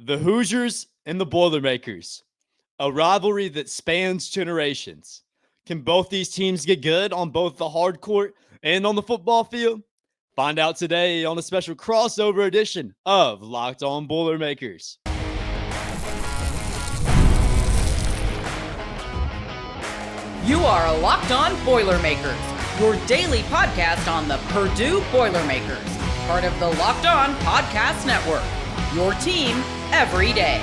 The Hoosiers and the Boilermakers, a rivalry that spans generations. Can both these teams get good on both the hard court and on the football field? Find out today on a special crossover edition of Locked On Boilermakers. You are Locked On Boilermakers, your daily podcast on the Purdue Boilermakers, part of the Locked On Podcast Network, your team every day.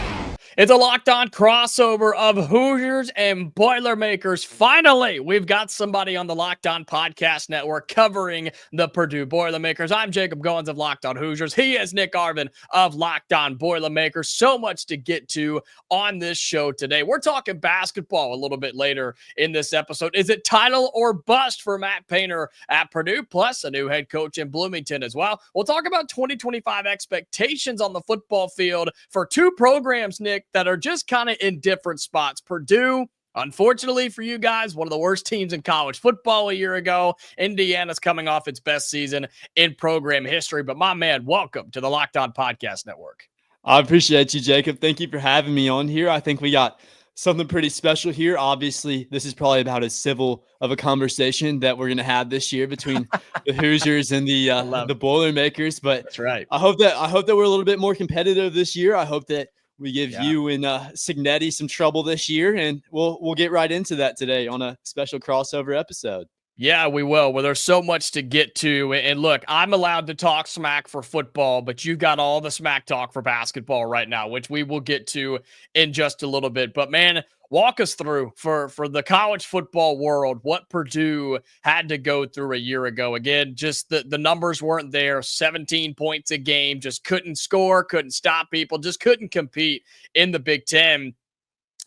It's a Locked On crossover of Hoosiers and Boilermakers. Finally, we've got somebody on the Locked On Podcast Network covering the Purdue Boilermakers. I'm Jacob Goines of Locked On Hoosiers. He is Nick Arvin of Locked On Boilermakers. So much to get to on this show today. We're talking basketball a little bit later in this episode. Is it title or bust for Matt Painter at Purdue, plus a new head coach in Bloomington as well? We'll talk about 2025 expectations on the football field for two programs, Nick, that are just kind of in different spots. Purdue, unfortunately for you guys, one of the worst teams in college football a year ago. Indiana's coming off its best season in program history. But my man, welcome to the Locked On Podcast Network. I appreciate you, Jacob. Thank you for having me on here. I think we got something pretty special here. Obviously, this is probably about as civil of a conversation that we're going to have this year between the Hoosiers and the Boilermakers. But that's right. I hope that we're a little bit more competitive this year. I hope that we give you and Signetti some trouble this year, and we'll get right into that today on a special crossover episode. Yeah, we will. Well, there's so much to get to. And look, I'm allowed to talk smack for football, but you've got all the smack talk for basketball right now, which we will get to in just a little bit. But man, walk us through for the college football world, what Purdue had to go through a year ago. Again, just the numbers weren't there. 17 points a game, just couldn't score, couldn't stop people, just couldn't compete in the Big Ten.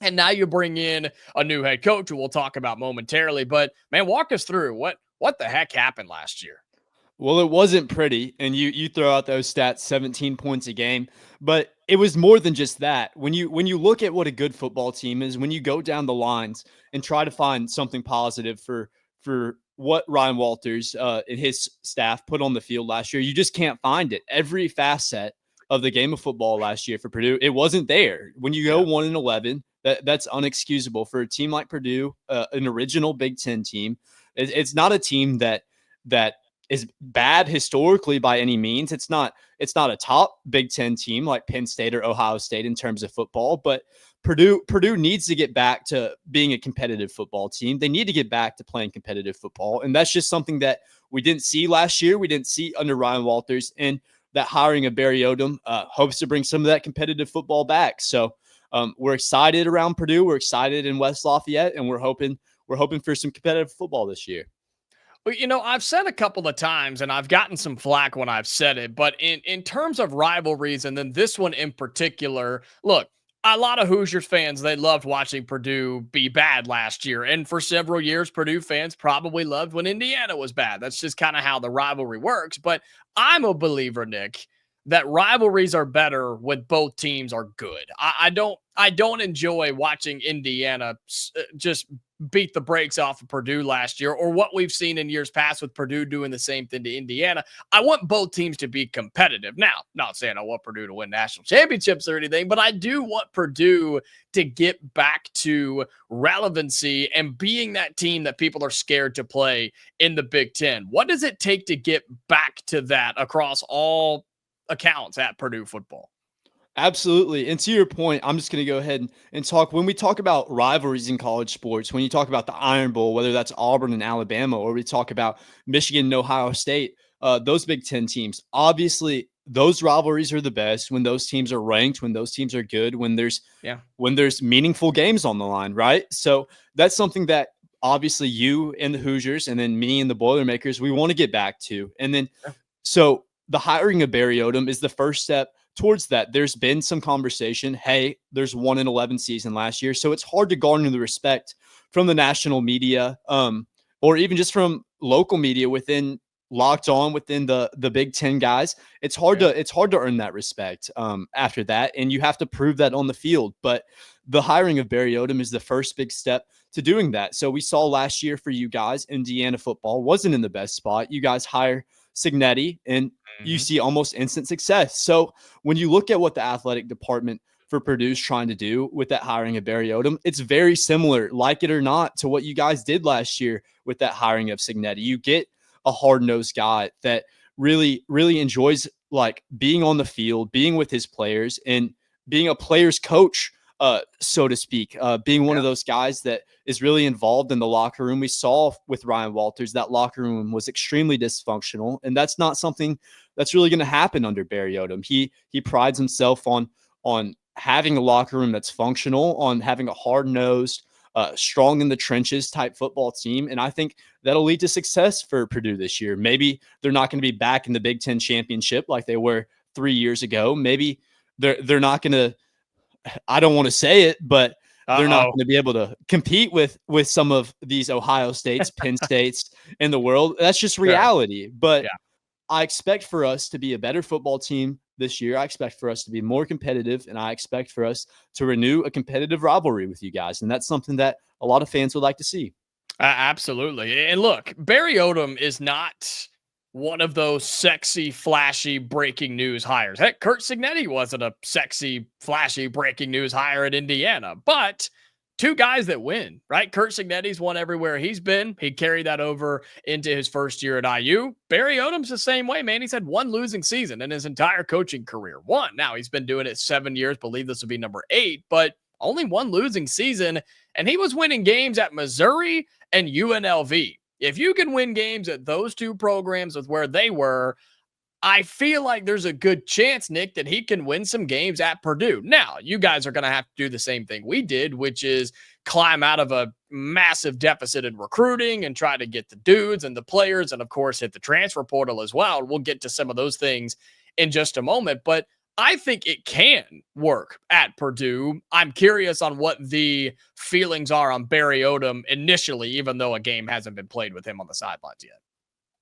And now you bring in a new head coach who we'll talk about momentarily. But, man, walk us through what the heck happened last year. Well, it wasn't pretty, and you throw out those stats, 17 points a game, but it was more than just that. When you look at what a good football team is, when you go down the lines and try to find something positive for what Ryan Walters and his staff put on the field last year, you just can't find it. Every facet of the game of football last year for Purdue, it wasn't there. When you go 1-11, that's unexcusable for a team like Purdue, an original Big Ten team. It's not a team that is bad historically by any means. It's not a top Big Ten team like Penn State or Ohio State in terms of football, but Purdue needs to get back to being a competitive football team. They need to get back to playing competitive football, and that's just something that we didn't see last year. We didn't see under Ryan Walters, and that hiring of Barry Odom hopes to bring some of that competitive football back. So we're excited around Purdue. We're excited in West Lafayette, and we're hoping for some competitive football this year. Well, I've said a couple of times, and I've gotten some flack when I've said it, but in terms of rivalries, and then this one in particular, look, a lot of Hoosiers fans, they loved watching Purdue be bad last year. And for several years, Purdue fans probably loved when Indiana was bad. That's just kind of how the rivalry works. But I'm a believer, Nick, that rivalries are better when both teams are good. I don't enjoy watching Indiana just beat the brakes off of Purdue last year, or what we've seen in years past with Purdue doing the same thing to Indiana. I want both teams to be competitive. Now, not saying I want Purdue to win national championships or anything, but I do want Purdue to get back to relevancy and being that team that people are scared to play in the Big Ten. What does it take to get back to that across all accounts at Purdue football? Absolutely. And to your point, I'm just going to go ahead and talk. When we talk about rivalries in college sports, when you talk about the Iron Bowl, whether that's Auburn and Alabama, or we talk about Michigan and Ohio State, those Big Ten teams, obviously those rivalries are the best when those teams are ranked, when those teams are good, when there's meaningful games on the line, right? So that's something that obviously you and the Hoosiers and then me and the Boilermakers, we want to get back to. And then so the hiring of Barry Odom is the first step towards that. There's been some conversation. Hey, there's 1-11 season last year. So it's hard to garner the respect from the national media, or even just from local media within Locked On, within the Big Ten guys. It's hard to earn that respect after that. And you have to prove that on the field. But the hiring of Barry Odom is the first big step to doing that. So we saw last year for you guys, Indiana football wasn't in the best spot. You guys hire Signetti, and you Mhm. see almost instant success. So when you look at what the athletic department for Purdue's trying to do with that hiring of Barry Odom, it's very similar, like it or not, to what you guys did last year with that hiring of Signetti. You get a hard-nosed guy that really, really enjoys like being on the field, being with his players, and being a player's coach, so to speak, being one of those guys that is really involved in the locker room. We saw with Ryan Walters that locker room was extremely dysfunctional, and that's not something that's really going to happen under Barry Odom. He prides himself on having a locker room that's functional, on having a hard-nosed, strong in the trenches type football team. And I think that'll lead to success for Purdue this year. Maybe they're not going to be back in the Big Ten championship like they were 3 years ago. Maybe they're not going to, I don't want to say it, but they're not going to be able to compete with some of these Ohio States, Penn States in the world. That's just reality. But I expect for us to be a better football team this year. I expect for us to be more competitive, and I expect for us to renew a competitive rivalry with you guys. And that's something that a lot of fans would like to see. Absolutely. And look, Barry Odom is not one of those sexy, flashy breaking news hires. Heck, Curt Cignetti wasn't a sexy, flashy breaking news hire at Indiana, but two guys that win, right? Curt Cignetti's won everywhere he's been. He carried that over into his first year at IU. Barry Odom's the same way, man. He's had one losing season in his entire coaching career. One. Now he's been doing it 7 years. Believe this will be number 8, but only one losing season. And he was winning games at Missouri and UNLV. If you can win games at those two programs with where they were, I feel like there's a good chance, Nick, that he can win some games at Purdue. Now, you guys are going to have to do the same thing we did, which is climb out of a massive deficit in recruiting and try to get the dudes and the players and, of course, hit the transfer portal as well. We'll get to some of those things in just a moment, but I think it can work at Purdue. I'm curious on what the feelings are on Barry Odom initially, even though a game hasn't been played with him on the sidelines yet.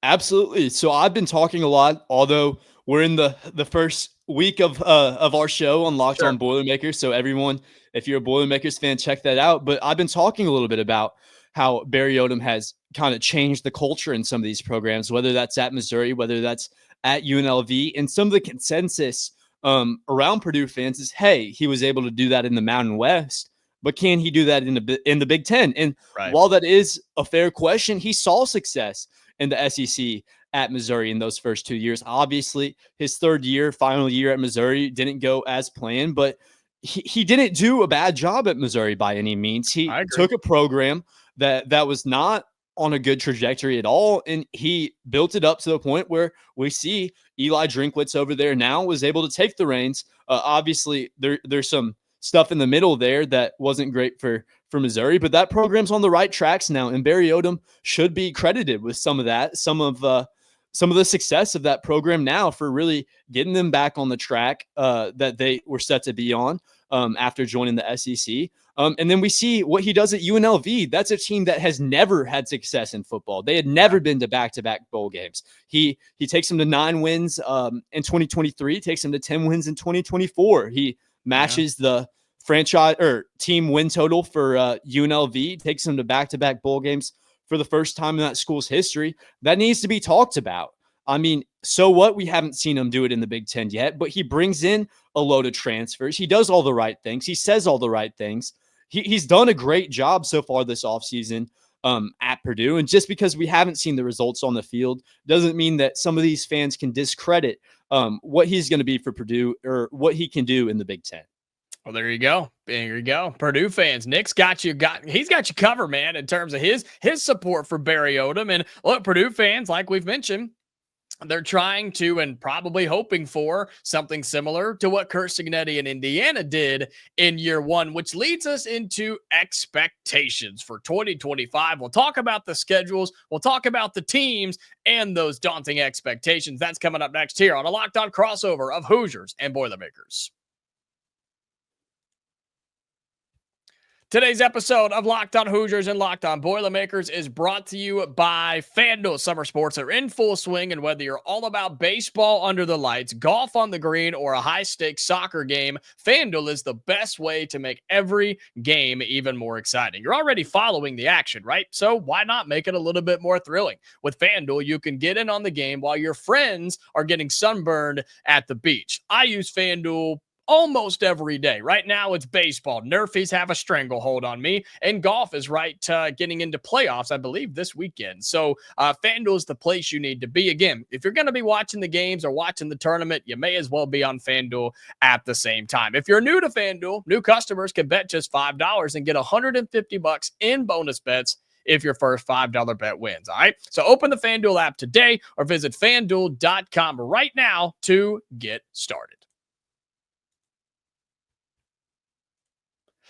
Absolutely. So I've been talking a lot, although we're in the first week of our show on Locked On Boilermakers. So everyone, if you're a Boilermakers fan, check that out. But I've been talking a little bit about how Barry Odom has kind of changed the culture in some of these programs, whether that's at Missouri, whether that's at UNLV. And some of the consensus around Purdue fans is, hey, he was able to do that in the Mountain West, but can he do that in the Big Ten? And while that is a fair question, he saw success in the SEC at Missouri in those first 2 years. Obviously, his final year at Missouri didn't go as planned, but he didn't do a bad job at Missouri by any means. He took a program that was not on a good trajectory at all, and he built it up to the point where we see Eli Drinkwitz over there now was able to take the reins. Obviously, there's some stuff in the middle there that wasn't great for Missouri, but that program's on the right tracks now, and Barry Odom should be credited with some of that, some of the success of that program now for really getting them back on the track that they were set to be on after joining the SEC. And then we see what he does at UNLV. That's a team that has never had success in football. They had never been to back-to-back bowl games. He takes them to 9 wins in 2023, takes them to 10 wins in 2024. He matches the franchise or team win total for UNLV, takes them to back-to-back bowl games for the first time in that school's history. That needs to be talked about. I mean, so what? We haven't seen him do it in the Big Ten yet, but he brings in a load of transfers. He does all the right things. He says all the right things. He's done a great job so far this offseason at Purdue. And just because we haven't seen the results on the field doesn't mean that some of these fans can discredit what he's going to be for Purdue or what he can do in the Big Ten. Well, there you go. There you go. Purdue fans, Nick's he's got you covered, man, in terms of his support for Barry Odom. And look, Purdue fans, like we've mentioned, they're trying to and probably hoping for something similar to what Curt Cignetti in Indiana did in year 1, which leads us into expectations for 2025. We'll talk about the schedules. We'll talk about the teams and those daunting expectations. That's coming up next here on a Locked On crossover of Hoosiers and Boilermakers. Today's episode of Locked On Hoosiers and Locked On Boilermakers is brought to you by FanDuel. Summer sports are in full swing, and whether you're all about baseball under the lights, golf on the green, or a high-stakes soccer game, FanDuel is the best way to make every game even more exciting. You're already following the action, right? So why not make it a little bit more thrilling? With FanDuel, you can get in on the game while your friends are getting sunburned at the beach. I use FanDuel almost every day. Right now, it's baseball. Nerfies have a stranglehold on me, and golf is getting into playoffs, I believe, this weekend. So FanDuel is the place you need to be. Again, if you're going to be watching the games or watching the tournament, you may as well be on FanDuel at the same time. If you're new to FanDuel, new customers can bet just $5 and get $150 in bonus bets if your first $5 bet wins. All right. So open the FanDuel app today or visit FanDuel.com right now to get started.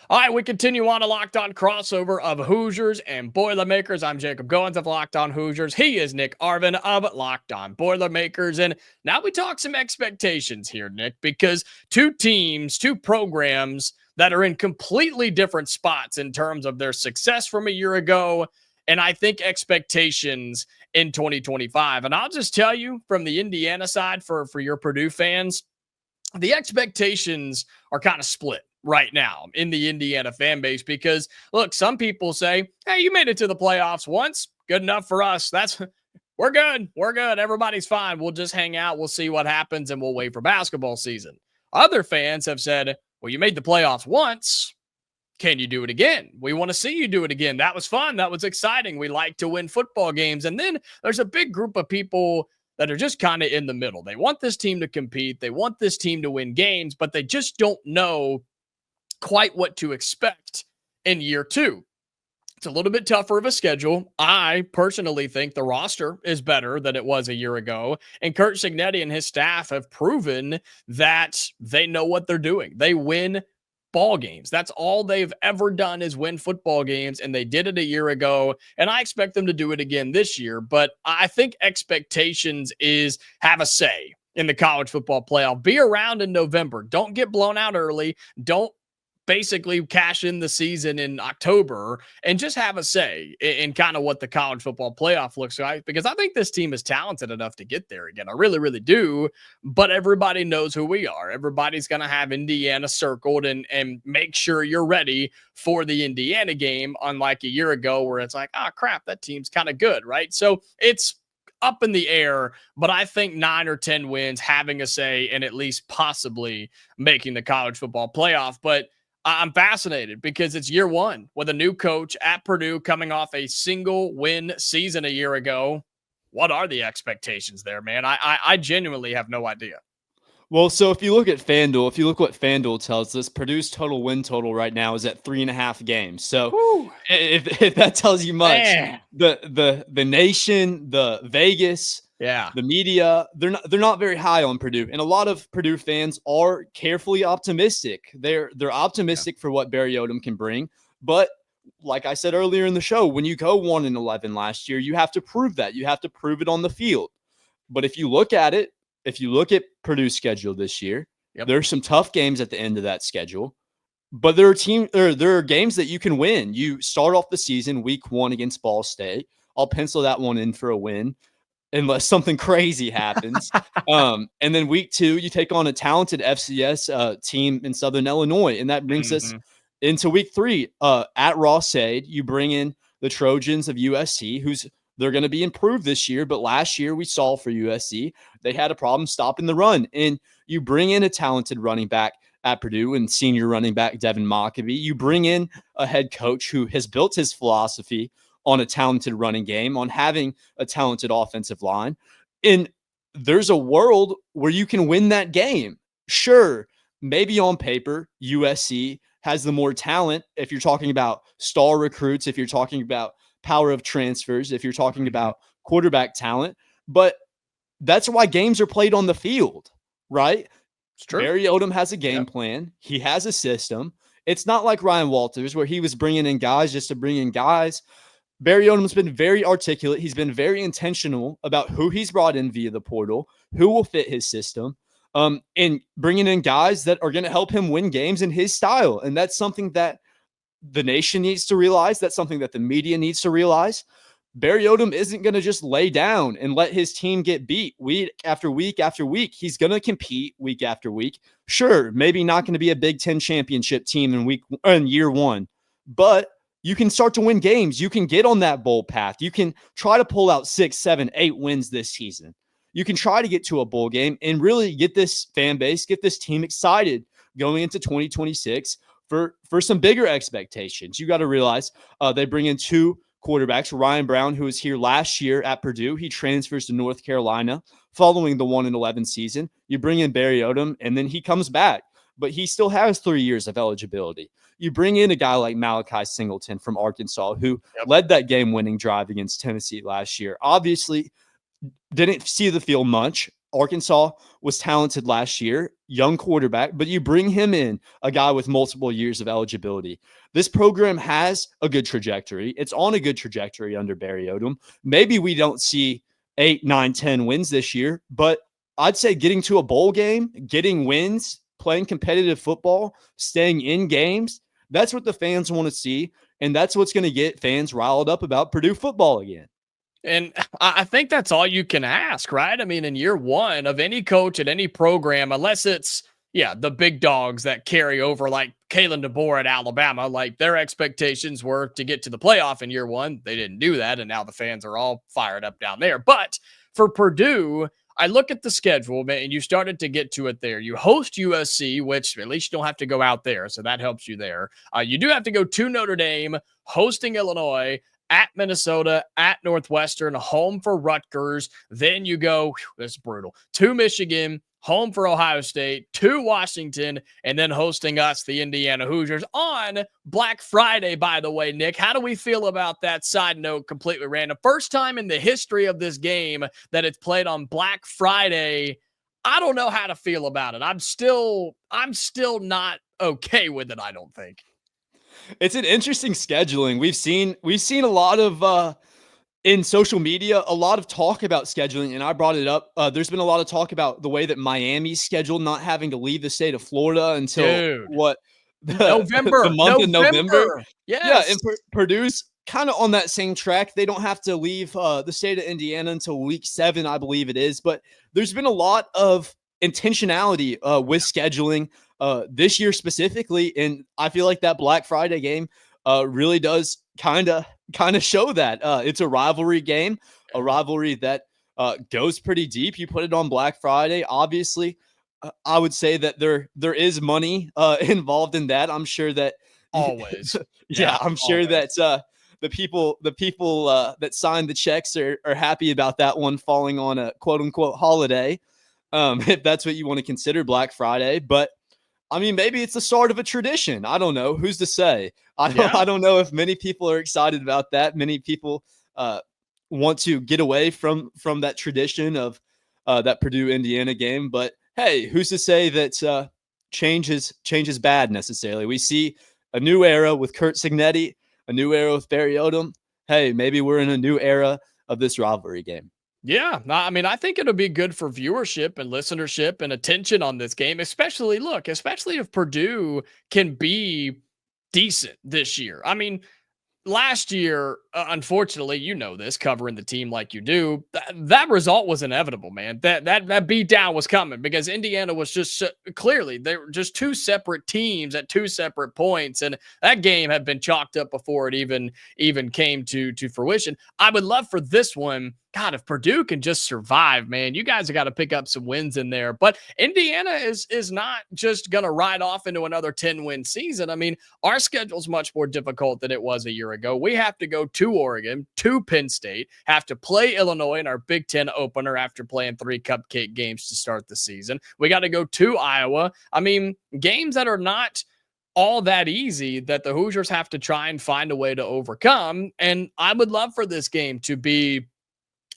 All right, we continue on a Locked On crossover of Hoosiers and Boilermakers. I'm Jacob Goines of Locked On Hoosiers. He is Nick Arvin of Locked On Boilermakers. And now we talk some expectations here, Nick, because two teams, two programs that are in completely different spots in terms of their success from a year ago, and I think expectations in 2025. And I'll just tell you from the Indiana side for your Purdue fans, the expectations are kind of split right now in the Indiana fan base because, look, some people say, hey, you made it to the playoffs once. Good enough for us. We're good. We're good. Everybody's fine. We'll just hang out. We'll see what happens, and we'll wait for basketball season. Other fans have said, well, you made the playoffs once. Can you do it again? We want to see you do it again. That was fun. That was exciting. We like to win football games. And then there's a big group of people that are just kind of in the middle. They want this team to compete. They want this team to win games, but they just don't know quite what to expect in year two. It's a little bit tougher of a schedule. I personally think the roster is better than it was a year ago. And Kurt Cignetti and his staff have proven that they know what they're doing. They win ball games. That's all they've ever done is win football games. And they did it a year ago. And I expect them to do it again this year. But I think expectations is have a say in the college football playoff. Be around in November. Don't get blown out early. Don't basically cash in the season in October and just have a say in kind of what the college football playoff looks like, because I think this team is talented enough to get there again. I really, really do. But everybody knows who we are. Everybody's going to have Indiana circled and make sure you're ready for the Indiana game, unlike a year ago where it's like, oh crap, that team's kind of good, right? So it's up in the air, but I think 9 or 10 wins, having a say, and at least possibly making the college football playoff. But I'm fascinated because it's year one with a new coach at Purdue coming off a single win season a year ago. What are the expectations there, man? I genuinely have no idea. Well, so if you look at FanDuel, if you look what FanDuel tells us, Purdue's total win total right now is at 3.5 games. So if that tells you much, man, the nation, the Vegas, the media, they're not very high on Purdue. And a lot of Purdue fans are carefully optimistic. They're optimistic for what Barry Odom can bring. But like I said earlier in the show, when you go 1-11 last year, you have to prove that. You have to prove it on the field. But if you look at it, if you look at Purdue's schedule this year, there's some tough games at the end of that schedule. But there are games that you can win. You start off the season week 1 against Ball State. I'll pencil that one in for a win, unless something crazy happens. And then week 2, you take on a talented FCS team in Southern Illinois. And that brings us into week 3 at Ross-Ade. You bring in the Trojans of USC, they're going to be improved this year. But last year we saw for USC, they had a problem stopping the run. And you bring in a talented running back at Purdue and senior running back Devin Mockabee. You bring in a head coach who has built his philosophy on a talented running game, on having a talented offensive line. And there's a world where you can win that game. Sure, maybe on paper, USC has the more talent if you're talking about star recruits, if you're talking about power of transfers, if you're talking about quarterback talent. But that's why games are played on the field, right? It's true. Barry Odom has a game plan. He has a system. It's not like Ryan Walters where he was bringing in guys just to bring in guys. Barry Odom's been very articulate. He's been very intentional about who he's brought in via the portal, who will fit his system, and bringing in guys that are going to help him win games in his style. And that's something that the nation needs to realize. That's something that the media needs to realize. Barry Odom isn't going to just lay down and let his team get beat week after week after week. He's going to compete week after week. Sure, maybe not going to be a Big Ten championship team in year one, but you can start to win games. You can get on that bowl path. You can try to pull out 6, 7, 8 wins this season. You can try to get to a bowl game and really get this fan base, get this team excited going into 2026 for some bigger expectations. You got to realize they bring in 2 quarterbacks. Ryan Brown, who was here last year at Purdue, he transfers to North Carolina following the 1-11 season. You bring in Barry Odom, and then he comes back, but he still has 3 years of eligibility. You bring in a guy like Malachi Singleton from Arkansas, who led that game-winning drive against Tennessee last year. Obviously, didn't see the field much. Arkansas was talented last year, young quarterback, but you bring him in, a guy with multiple years of eligibility. This program has a good trajectory. It's on a good trajectory under Barry Odom. Maybe we don't see 8, 9, 10 wins this year, but I'd say getting to a bowl game, getting wins, playing competitive football, staying in games, that's what the fans want to see, and that's what's going to get fans riled up about Purdue football again. And I think that's all you can ask, right? I mean, in year one of any coach at any program, unless it's, the big dogs that carry over like Kalen DeBoer at Alabama, like their expectations were to get to the playoff in year one. They didn't do that, and now the fans are all fired up down there. But for Purdue, I look at the schedule, man, and you started to get to it there. You host USC, which at least you don't have to go out there, so that helps you there. You do have to go to Notre Dame, hosting Illinois, at Minnesota, at Northwestern, home for Rutgers. Then you go, this is brutal, to Michigan, home for Ohio State, to Washington, and then hosting us, the Indiana Hoosiers, on Black Friday, by the way, Nick. How do we feel about that? Side note, completely random. First time in the history of this game that it's played on Black Friday. I don't know how to feel about it. I'm still not okay with it, I don't think. It's an interesting scheduling. We've seen a lot of in social media, a lot of talk about scheduling, and I brought it up. There's been a lot of talk about the way that Miami's scheduled, not having to leave the state of Florida until November. The month of November. Yes. Yeah, and Purdue's kind of on that same track. They don't have to leave the state of Indiana until week 7, I believe it is. But there's been a lot of intentionality with scheduling this year specifically, and I feel like that Black Friday game really does kind of show that it's a rivalry game, a rivalry that goes pretty deep. You put it on Black Friday, obviously. I would say that there is money involved in that. I'm sure that always, I'm sure that the people that signed the checks are happy about that one falling on a quote unquote holiday, if that's what you want to consider Black Friday. But I mean, maybe it's the start of a tradition. I don't know. Who's to say? I don't know if many people are excited about that. Many people want to get away from that tradition of that Purdue Indiana game. But hey, who's to say that change is bad necessarily? We see a new era with Curt Cignetti, a new era with Barry Odom. Hey, maybe we're in a new era of this rivalry game. Yeah, I mean, I think it'll be good for viewership and listenership and attention on this game, especially if Purdue can be decent this year. I mean, last year, unfortunately, you know this, covering the team like you do, that result was inevitable, man. That beat down was coming because Indiana was just clearly, they were just two separate teams at two separate points, and that game had been chalked up before it even came to fruition. I would love for this one. God, if Purdue can just survive, man, you guys have got to pick up some wins in there. But Indiana is not just going to ride off into another 10-win season. I mean, our schedule's much more difficult than it was a year ago. We have to go to Oregon, to Penn State, have to play Illinois in our Big Ten opener after playing 3 cupcake games to start the season. We got to go to Iowa. I mean, games that are not all that easy that the Hoosiers have to try and find a way to overcome. And I would love for this game to be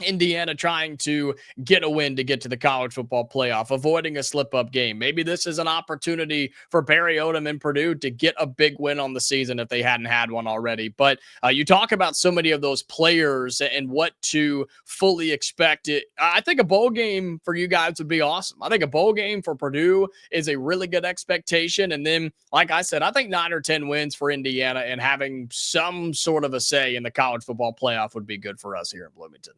Indiana trying to get a win to get to the college football playoff, avoiding a slip-up game. Maybe this is an opportunity for Barry Odom and Purdue to get a big win on the season if they hadn't had one already. But you talk about so many of those players and what to fully expect. I think a bowl game for you guys would be awesome. I think a bowl game for Purdue is a really good expectation. And then, like I said, I think 9 or 10 wins for Indiana and having some sort of a say in the college football playoff would be good for us here in Bloomington.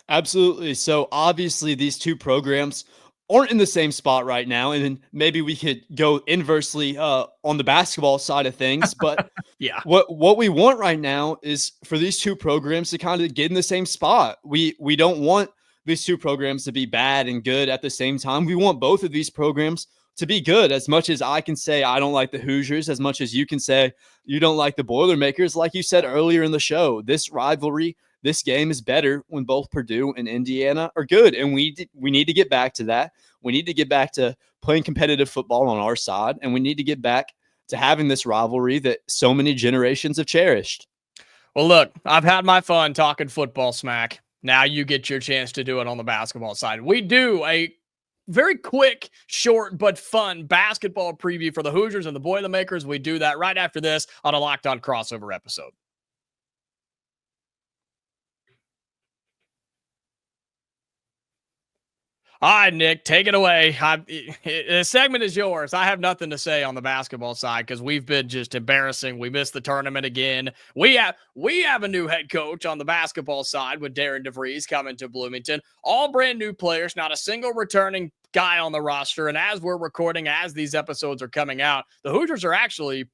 Absolutely. So obviously these two programs aren't in the same spot right now. And then maybe we could go inversely on the basketball side of things. But yeah, what we want right now is for these two programs to kind of get in the same spot. We don't want these two programs to be bad and good at the same time. We want both of these programs to be good. As much as I can say I don't like the Hoosiers, as much as you can say you don't like the Boilermakers, like you said earlier in the show, this rivalry, this game is better when both Purdue and Indiana are good. And we need to get back to that. We need to get back to playing competitive football on our side. And we need to get back to having this rivalry that so many generations have cherished. Well, look, I've had my fun talking football smack. Now you get your chance to do it on the basketball side. We do a very quick, short, but fun basketball preview for the Hoosiers and the Boilermakers. We do that right after this on a Locked On crossover episode. All right, Nick, take it away. The segment is yours. I have nothing to say on the basketball side because we've been just embarrassing. We missed the tournament again. We have a new head coach on the basketball side with Darren DeVries coming to Bloomington. All brand new players, not a single returning guy on the roster. And as we're recording, as these episodes are coming out, the Hoosiers are actually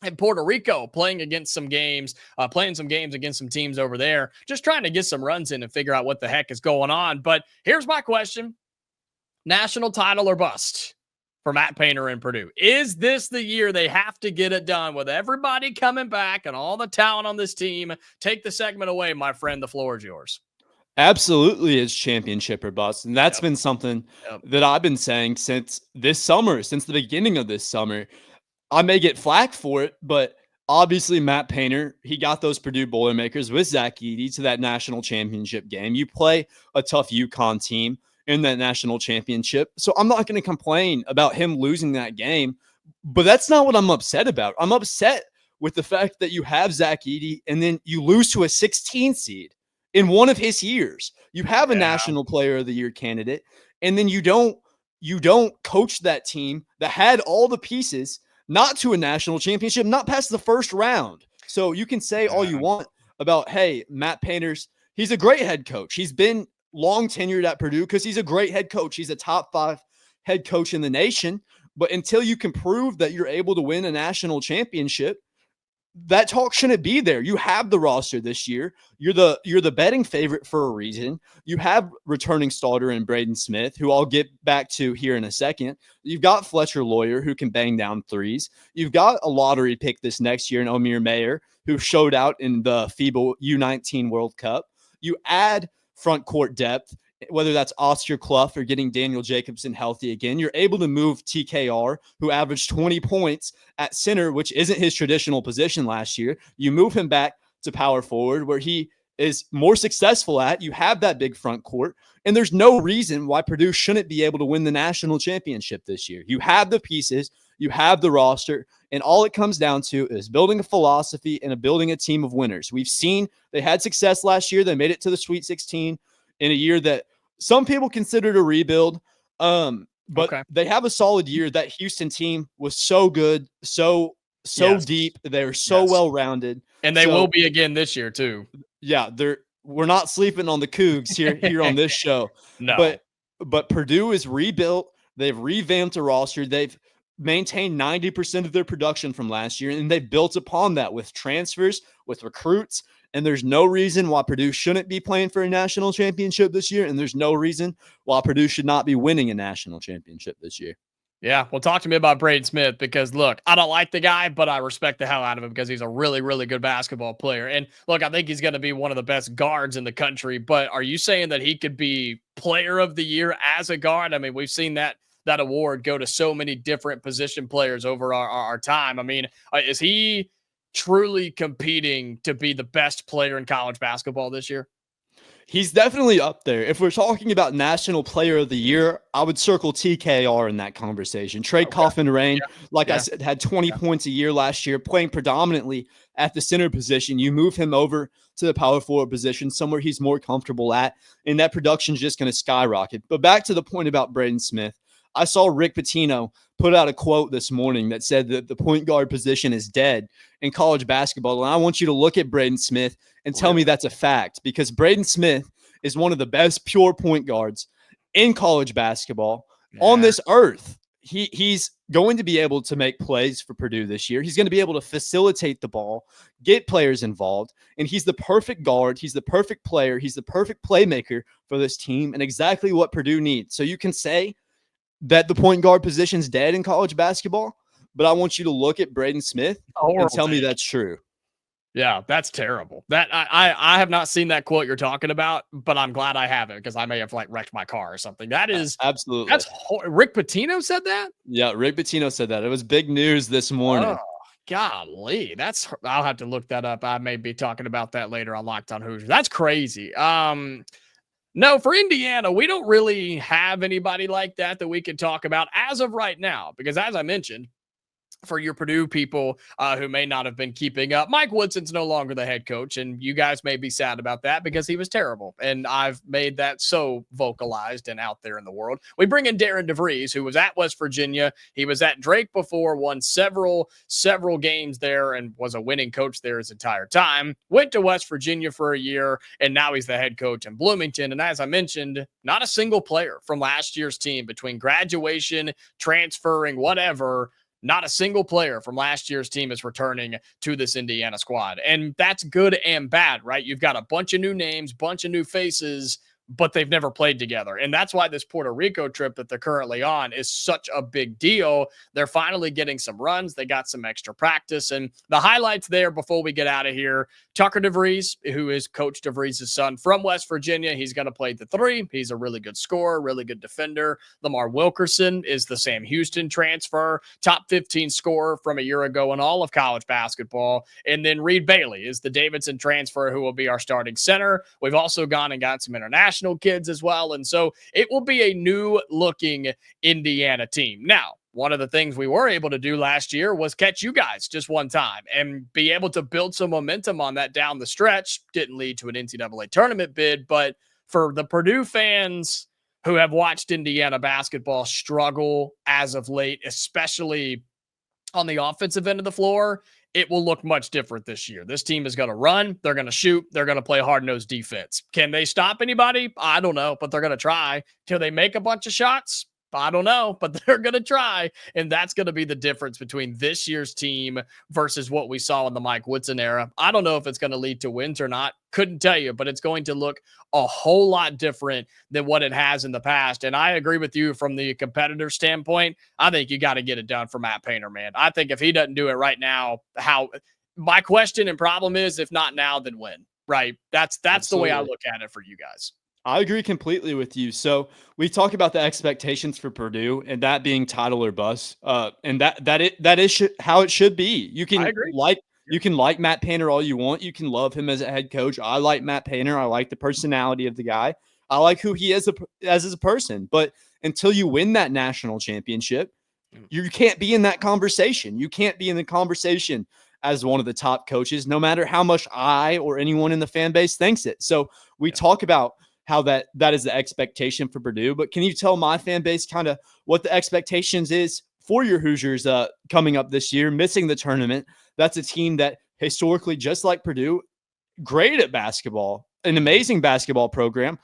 in Puerto Rico playing some games against some teams over there, just trying to get some runs in and figure out what the heck is going on. But here's my question. National title or bust for Matt Painter and Purdue? Is this the year they have to get it done with everybody coming back and all the talent on this team? Take the segment away, my friend. The floor is yours. Absolutely, it's championship or bust. And that's been something that I've been saying since this summer, since the beginning of this summer. I may get flack for it, but obviously Matt Painter, he got those Purdue Boilermakers with Zach Edey to that national championship game. You play a tough UConn team in that national championship. So I'm not going to complain about him losing that game, but that's not what I'm upset about. I'm upset with the fact that you have Zach Edey and then you lose to a 16 seed in one of his years. You have a National Player of the Year candidate, and then you don't coach that team that had all the pieces not to a national championship, not past the first round. So you can say all you want about, hey, Matt Painter's, he's a great head coach. He's been long tenured at Purdue because he's a great head coach. He's a top 5 head coach in the nation. But until you can prove that you're able to win a national championship, that talk shouldn't be there. You have the roster this year. You're the betting favorite for a reason. You have returning starter in Braeden Smith, who I'll get back to here in a second. You've got Fletcher Lawyer, who can bang down threes. You've got a lottery pick this next year in Omir Mayer, who showed out in the FIBA U19 World Cup. You add front court depth, whether that's Oscar Clough or getting Daniel Jacobson healthy again. You're able to move TKR, who averaged 20 points at center, which isn't his traditional position last year. You move him back to power forward, where he is more successful at. You have that big front court, and there's no reason why Purdue shouldn't be able to win the national championship this year. You have the pieces, you have the roster, and all it comes down to is building a philosophy and building a team of winners. We've seen they had success last year. They made it to the Sweet 16 in a year that some people considered a rebuild, but they have a solid year. That Houston team was so good, so deep. They're so well-rounded. And they will be again this year too. Yeah, we're not sleeping on the Cougs here on this show. No. But Purdue is rebuilt. They've revamped a roster. They've maintained 90% of their production from last year, and they've built upon that with transfers, with recruits. And there's no reason why Purdue shouldn't be playing for a national championship this year. And there's no reason why Purdue should not be winning a national championship this year. Yeah, well, talk to me about Braeden Smith because, look, I don't like the guy, but I respect the hell out of him because he's a really, really good basketball player. And, look, I think he's going to be one of the best guards in the country. But are you saying that he could be player of the year as a guard? I mean, we've seen that award go to so many different position players over our time. I mean, is he truly competing to be the best player in college basketball this year? He's definitely up there. If we're talking about National Player of the Year, I would circle TKR in that conversation. Trey Coffin-Rain, like I said, had 20 points a year last year, playing predominantly at the center position. You move him over to the power forward position, somewhere he's more comfortable at, and that production's just going to skyrocket. But back to the point about Braeden Smith, I saw Rick Pitino put out a quote this morning that said that the point guard position is dead in college basketball. And I want you to look at Braeden Smith and tell me that's a fact, because Braeden Smith is one of the best pure point guards in college basketball on this earth. He's going to be able to make plays for Purdue this year. He's going to be able to facilitate the ball, get players involved, and he's the perfect guard. He's the perfect player. He's the perfect playmaker for this team and exactly what Purdue needs. So you can say that the point guard position's dead in college basketball, but I want you to look at Braeden Smith and tell me that's true. Yeah, that's terrible. That I have not seen that quote you're talking about, but I'm glad I haven't, because I may have wrecked my car or something. That is absolutely. Rick Pitino said that? Yeah, Rick Pitino said that. It was big news this morning. Oh, golly. I'll have to look that up. I may be talking about that later on Locked On Hoosiers. That's crazy. No, for Indiana, we don't really have anybody like that we can talk about as of right now, because as I mentioned, for your Purdue people who may not have been keeping up, Mike Woodson's no longer the head coach, and you guys may be sad about that because he was terrible, and I've made that so vocalized and out there in the world. We bring in Darren DeVries, who was at West Virginia. He was at Drake before, won several games there, and was a winning coach there his entire time. Went to West Virginia for a year, and now he's the head coach in Bloomington. And as I mentioned, not a single player from last year's team, between graduation, transferring, whatever, not a single player from last year's team is returning to this Indiana squad. And that's good and bad, right? You've got a bunch of new names, bunch of new faces, but they've never played together. And that's why this Puerto Rico trip that they're currently on is such a big deal. They're finally getting some runs. They got some extra practice. And the highlights there before we get out of here, Tucker DeVries, who is Coach DeVries' son from West Virginia. He's going to play the three. He's a really good scorer, really good defender. Lamar Wilkerson is the Sam Houston transfer, top 15 scorer from a year ago in all of college basketball. And then Reed Bailey is the Davidson transfer, who will be our starting center. We've also gone and got some international kids as well. And so it will be a new looking Indiana team. Now, one of the things we were able to do last year was catch you guys just one time and be able to build some momentum on that down the stretch. Didn't lead to an NCAA tournament bid, but for the Purdue fans who have watched Indiana basketball struggle as of late, especially on the offensive end of the floor, it will look much different this year. This team is going to run. They're going to shoot. They're going to play hard-nosed defense. Can they stop anybody? I don't know, but they're going to try. Till they make a bunch of shots? I don't know, but they're going to try. And that's going to be the difference between this year's team versus what we saw in the Mike Woodson era. I don't know if it's going to lead to wins or not. Couldn't tell you, but it's going to look a whole lot different than what it has in the past. And I agree with you from the competitor standpoint. I think you got to get it done for Matt Painter, man. I think if he doesn't do it right now, my question and problem is, if not now, then when, right? That's the way I look at it for you guys. I agree completely with you. So we talk about the expectations for Purdue and that being title or bust, and that is how it should be. You can like Matt Painter all you want. You can love him as a head coach. I like Matt Painter. I like the personality of the guy. I like who he is as a person. But until you win that national championship, you can't be in that conversation. You can't be in the conversation as one of the top coaches, no matter how much I or anyone in the fan base thinks it. So we talk about how that is the expectation for Purdue. But can you tell my fan base kind of what the expectations is for your Hoosiers coming up this year, missing the tournament? That's a team that historically, just like Purdue, great at basketball, an amazing basketball program,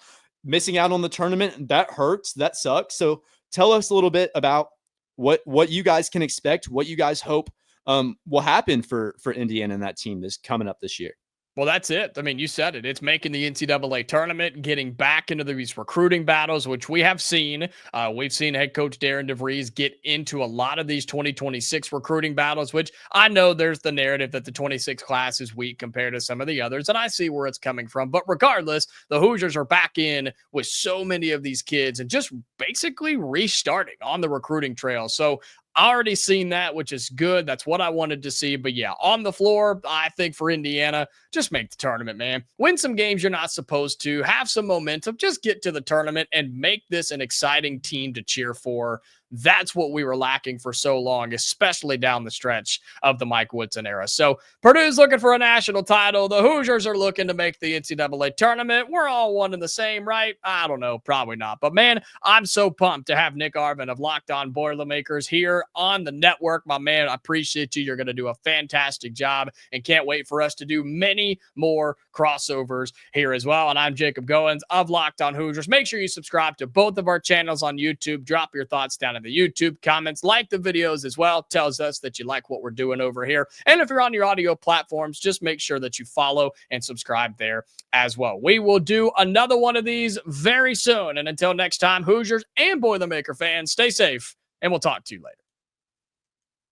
missing out on the tournament. That hurts. That sucks. So tell us a little bit about what you guys can expect, what you guys hope will happen for Indiana and that team this coming up this year. Well, that's it. I mean, you said it. It's making the NCAA tournament, getting back into these recruiting battles, which we have seen. We've seen head coach Darren DeVries get into a lot of these 2026 recruiting battles, which I know there's the narrative that the 26 class is weak compared to some of the others, and I see where it's coming from. But regardless, the Hoosiers are back in with so many of these kids and just basically restarting on the recruiting trail. So Already seen that, which is good. That's what I wanted to see. But yeah, on the floor, I think for Indiana, just make the tournament, man. Win some games you're not supposed to. Have some momentum. Just get to the tournament and make this an exciting team to cheer for. That's what we were lacking for so long, especially down the stretch of the Mike Woodson era. So Purdue's looking for a national title. The Hoosiers are looking to make the NCAA tournament. We're all one and the same, right? I don't know. Probably not. But man, I'm so pumped to have Nick Arvin of Locked On Boilermakers here on the network. My man, I appreciate you. You're going to do a fantastic job and can't wait for us to do many more crossovers here as well. And I'm Jacob Goines of Locked On Hoosiers. Make sure you subscribe to both of our channels on YouTube. Drop your thoughts down in the YouTube comments. Like the videos as well. Tells us that you like what we're doing over here. And if you're on your audio platforms, just make sure that you follow and subscribe there as well. We will do another one of these very soon. And until next time, Hoosiers and Boilermaker fans, stay safe, and we'll talk to you later.